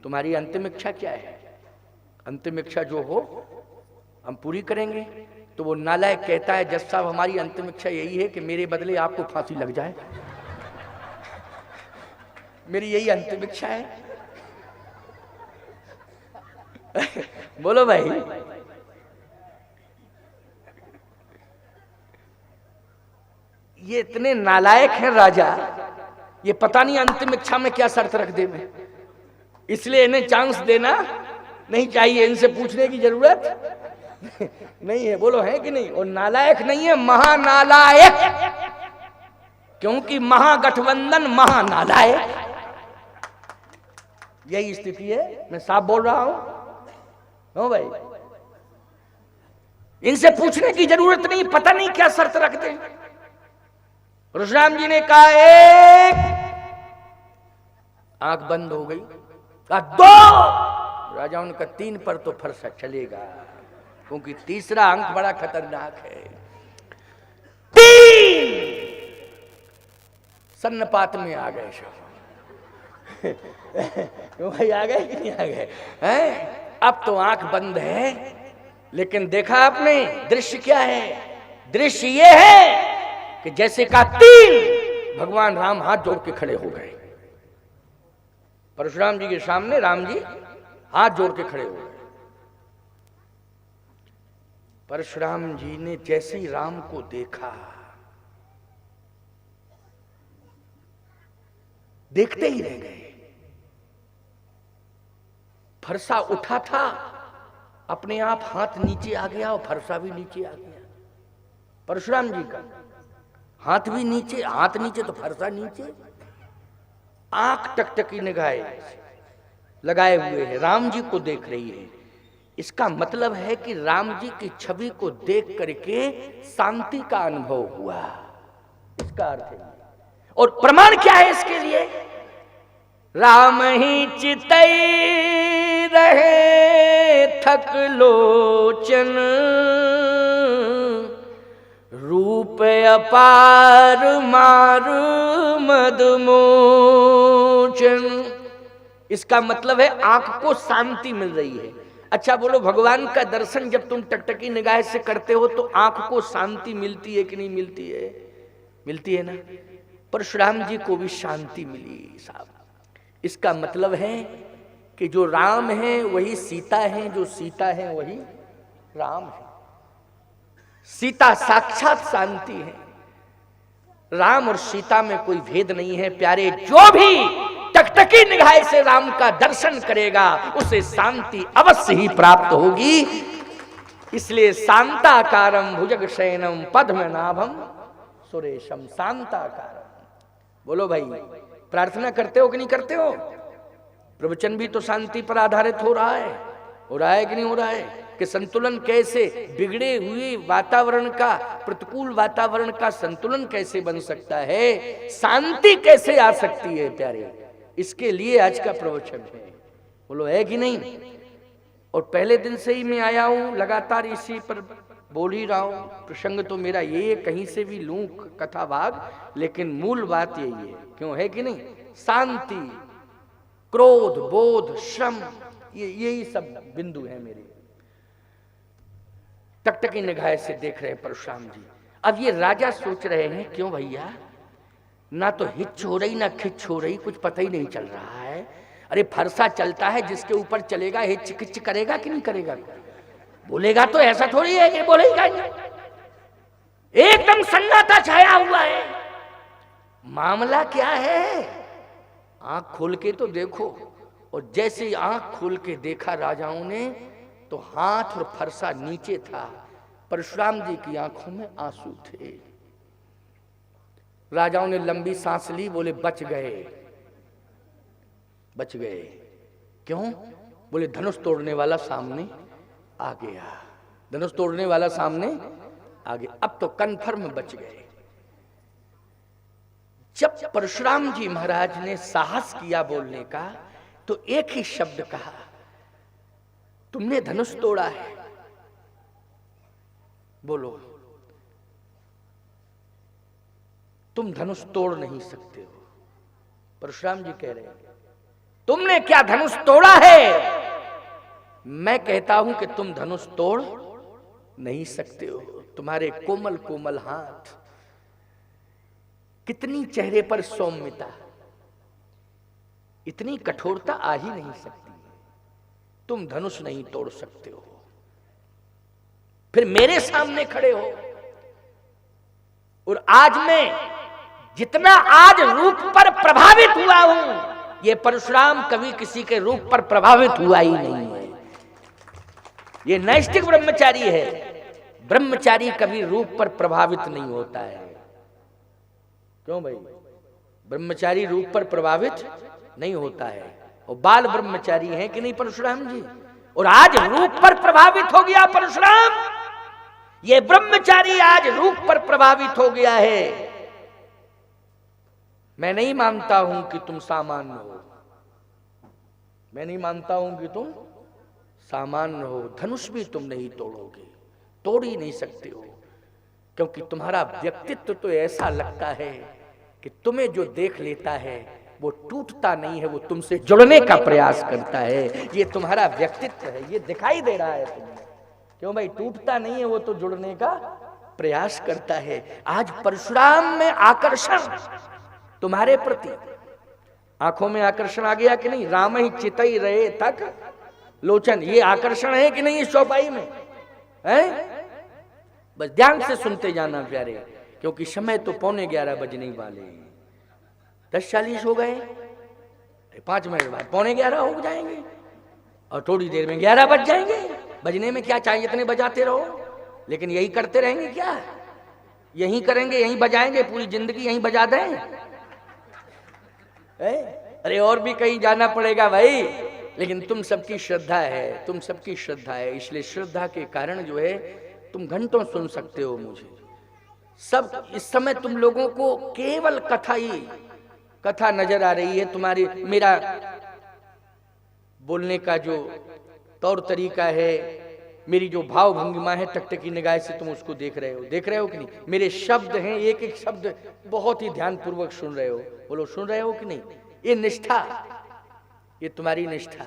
तुम्हारी अंतिम इच्छा क्या है? अंतिम इच्छा जो हो हम पूरी करेंगे। तो वो नालायक कहता है, जज साहब हमारी अंतिम इच्छा यही है कि मेरे बदले आपको फांसी लग जाए, मेरी यही अंतिम इच्छा है। बोलो भाई, ये इतने नालायक हैं राजा, ये पता नहीं अंतिम इच्छा में क्या शर्त रख दे मैं, इसलिए इन्हें चांस देना नहीं चाहिए, इनसे पूछने की जरूरत नहीं है। बोलो है कि नहीं? और नालायक नहीं है, महानालायक, क्योंकि महागठबंधन महानालायक, यही स्थिति है। मैं साफ बोल रहा हूं। हो भाई, इनसे पूछने की जरूरत नहीं, पता नहीं क्या शर्त रख दे। परशुराम जी ने कहा एक, आंख बंद हो गई। कहा दो, राजाओं ने कहा तीन पर तो फरसा चलेगा, क्योंकि तीसरा अंक बड़ा खतरनाक है। तीन, सन्नपात में आ गए सब। भाई आ गए कि नहीं आ गए हैं? अब तो आंख बंद है, लेकिन देखा आपने दृश्य क्या है? दृश्य ये है कि जैसे का तीन, भगवान राम हाथ जोड़ के खड़े हो गए परशुराम जी के सामने। राम जी हाथ जोड़ के खड़े हो गए। परशुराम जी ने जैसे ही राम को देखा, देखते ही रह गए। फरसा उठा था, अपने आप हाथ नीचे आ गया और फरसा भी नीचे आ गया। परशुराम जी का हाथ भी नीचे, हाथ नीचे तो फरसा नीचे। आंख टकटकी निगाहें लगाए हुए है, राम जी को देख रही है। इसका मतलब है कि राम जी की छवि को देख करके शांति का अनुभव हुआ, इसका अर्थ है। और प्रमाण क्या है इसके लिए? राम ही चितई रहे थक लोचन, रूप अपार मार मदमोचन। इसका मतलब है आंख को शांति मिल रही है। अच्छा बोलो, भगवान का दर्शन जब तुम टकटकी निगाह से करते हो तो आंख को शांति मिलती है कि नहीं मिलती है? मिलती है ना। परशुराम जी को भी शांति मिली साहब। इसका मतलब है कि जो राम है वही सीता है, जो सीता है वही राम है। सीता साक्षात शांति है, राम और सीता में कोई भेद नहीं है। प्यारे, जो भी टकटकी निगाह से राम का दर्शन करेगा उसे शांति अवश्य ही प्राप्त होगी। इसलिए शांताकारम भुजगशयनम पद्मनाभम सुरेशम शांताकारम। बोलो भाई, प्रार्थना करते हो कि नहीं करते हो? प्रवचन भी तो शांति पर आधारित हो रहा है कि नहीं हो रहा है? कि संतुलन कैसे, बिगड़े हुए वातावरण का, प्रतिकूल वातावरण का संतुलन कैसे बन सकता है, शांति कैसे आ सकती है प्यारे, इसके लिए आज का प्रवचन है। बोलो है कि नहीं? और पहले दिन से ही मैं आया हूं, लगातार इसी पर बोल ही रहा हूं। प्रसंग तो मेरा ये है, कहीं से भी लूं कथा भाग, लेकिन मूल बात यही है। क्यों है कि नहीं? शांति, क्रोध, बोध, श्रम, यही सब बिंदु है मेरे। टकटकी निगाह से देख रहे हैं परशुराम जी। अब ये राजा सोच रहे हैं, क्यों भैया, ना तो हिच हो रही ना खिच हो रही, कुछ पता ही नहीं चल रहा है। अरे फरसा चलता है, जिसके ऊपर चलेगा हिच किच करेगा कि नहीं करेगा? बोलेगा तो ऐसा थोड़ी है कि बोलेगा नहीं। एकदम सन्नाटा छाया हुआ है। मामला क्या है? आंख खोल के तो देखो। और जैसे ही आंख खोल के देखा राजाओं ने, तो हाथ और फरसा नीचे था। परशुराम जी की आंखों में आंसू थे। राजाओं ने लंबी सांस ली, बोले बच गए, बच गए। क्यों? बोले धनुष तोड़ने वाला सामने आ गया, धनुष तोड़ने वाला सामने आ गया, अब तो कन्फर्म बच गए। जब परशुराम जी महाराज ने साहस किया बोलने का, तो एक ही शब्द कहा, तुमने धनुष तोड़ा है। बोलो, तुम धनुष तोड़ नहीं सकते हो। परशुराम जी कह रहे हैं तुमने क्या धनुष तोड़ा है? मैं कहता हूं कि तुम धनुष तोड़ नहीं सकते हो। तुम्हारे कोमल कोमल हाथ, कितनी चेहरे पर सौम्यता, इतनी कठोरता आ ही नहीं सकती। तुम धनुष नहीं तोड़ सकते हो, फिर मेरे सामने खड़े हो। और आज मैं जितना आज रूप पर प्रभावित हुआ हूं, ये परशुराम कभी किसी के रूप पर प्रभावित हुआ ही नहीं है। ये नैष्ठिक ब्रह्मचारी है। ब्रह्मचारी कभी रूप पर प्रभावित नहीं होता है। क्यों भाई? ब्रह्मचारी रूप पर प्रभावित नहीं होता है। और बाल ब्रह्मचारी हैं कि नहीं परशुराम जी? और आज रूप पर प्रभावित हो गया परशुराम। ये ब्रह्मचारी आज रूप पर प्रभावित हो गया है। मैं नहीं मानता हूं कि तुम सामान्य हो। मैं नहीं मानता हूं कि तुम सामान्य हो। धनुष भी तुम नहीं तोड़ोगे, तोड़ ही नहीं सकते हो। क्योंकि तुम्हारा व्यक्तित्व तो ऐसा लगता है कि तुम्हें जो देख लेता है वो टूटता नहीं है, वो तुमसे जुड़ने का प्रयास करता है। ये तुम्हारा व्यक्तित्व है, ये दिखाई दे रहा है तुम्हें। क्यों भाई? टूटता नहीं है, वो तो जुड़ने का प्रयास करता है। आज परशुराम में आकर्षण तुम्हारे प्रति, आंखों में आकर्षण आ गया कि नहीं? राम ही चितई रहे तक लोचन, ये आकर्षण है कि नहीं इस चौपाई में? है? बस ध्यान से सुनते जाना प्यारे, क्योंकि समय तो 11:15 बजने वाले। 10:40 हो गए, 5 मिनट बाद 11:15 हो जाएंगे और थोड़ी देर में 11 बज जाएंगे। बजने में क्या चाहिए, इतने बजाते रहो। लेकिन यही करते रहेंगे क्या? यही करेंगे, यही बजाएंगे, पूरी जिंदगी यही बजा दें? अरे और भी कहीं जाना पड़ेगा भाई। लेकिन तुम सबकी श्रद्धा है, तुम सबकी श्रद्धा है, इसलिए श्रद्धा के कारण जो है तुम घंटों सुन सकते हो मुझे। सब इस समय तुम लोगों को केवल कथा ही कथा नजर आ रही है। तुम्हारी मेरा बोलने का जो तौर तरीका है, मेरी जो भाव भंगिमा है, टकटकी निगाह से तुम उसको देख रहे हो कि नहीं? मेरे शब्द हैं, एक एक शब्द बहुत ही ध्यान पूर्वक सुन रहे हो। बोलो, सुन रहे हो कि नहीं? ये निष्ठा, ये तुम्हारी निष्ठा।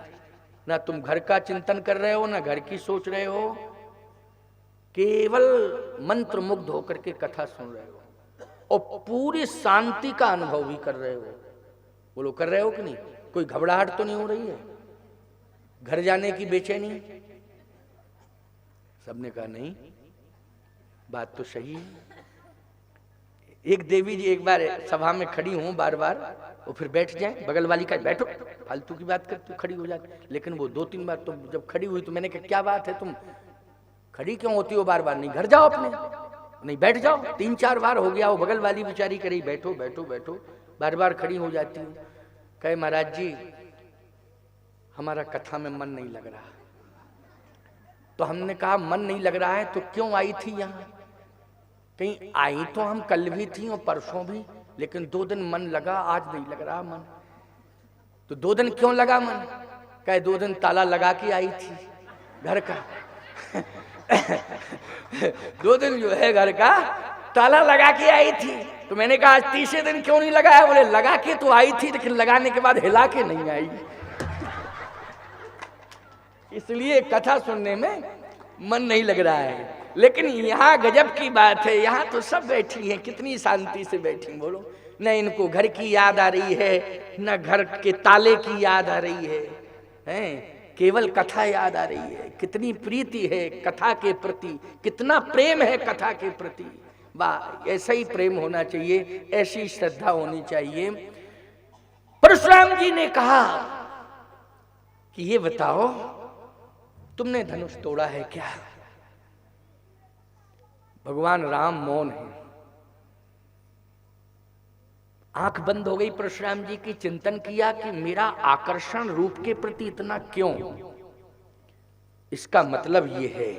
ना तुम घर का चिंतन कर रहे हो, ना घर की सोच रहे हो, केवल मंत्र मुग्ध होकर के कथा सुन रहे हो और पूरी शांति का अनुभव भी कर रहे हो। बोलो, कर रहे हो कि नहीं? कोई घबराहट तो नहीं हो रही है? घर जाने की बेचैनी? सबने कहा नहीं, बात तो सही है। एक देवी जी एक बार सभा में खड़ी हूं बार बार, वो फिर बैठ जाए, बगल वाली का बैठो, फालतू की बात कर, तू खड़ी हो जाती। लेकिन वो 2-3 बार तो जब खड़ी हुई तो मैंने कहा क्या बात है, तुम खड़ी क्यों होती हो बार बार? नहीं, घर जाओ अपने, नहीं बैठ जाओ। 3-4 बार हो गया, वो बगल वाली बेचारी करी बैठो बैठो बैठो, बार बार खड़ी हो जाती हूँ। कहे महाराज जी हमारा कथा में मन नहीं लग रहा। तो हमने कहा मन नहीं लग रहा है तो क्यों आई थी यहाँ? कहीं आई तो हम कल भी थी और परसों भी, लेकिन 2 दिन मन लगा, आज नहीं लग रहा मन। तो 2 दिन क्यों लगा मन? कहे 2 दिन ताला लगा के आई थी घर का। 2 दिन जो है घर का ताला लगा के आई थी। तो मैंने कहा आज तीसरे दिन क्यों नहीं लगाया? बोले लगा के तो आई थी, लेकिन लगाने के बाद हिला के नहीं आई। इसलिए कथा सुनने में मन नहीं लग रहा है। लेकिन यहाँ गजब की बात है, यहाँ तो सब बैठी हैं, कितनी शांति से बैठी। बोलो, न इनको घर की याद आ रही है, न घर के ताले की याद आ रही है, हैं? केवल कथा याद आ रही है। कितनी प्रीति है कथा के प्रति, कितना प्रेम है कथा के प्रति। वाह, ऐसा ही प्रेम होना चाहिए, ऐसी श्रद्धा होनी चाहिए। परशुराम जी ने कहा कि ये बताओ तुमने धनुष तोड़ा है क्या? भगवान राम मौन है, आंख बंद हो गई परशुराम जी की। चिंतन किया कि मेरा आकर्षण रूप के प्रति इतना क्यों? इसका मतलब यह है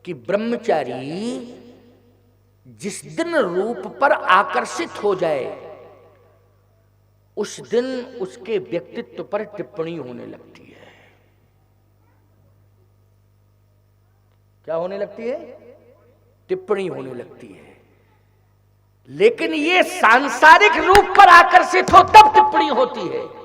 कि ब्रह्मचारी जिस दिन रूप पर आकर्षित हो जाए उस दिन उसके व्यक्तित्व पर टिप्पणी होने लगती है। क्या होने लगती है? टिप्पणी होने लगती है। लेकिन ये सांसारिक रूप पर आकर्षित हो तब टिप्पणी होती है।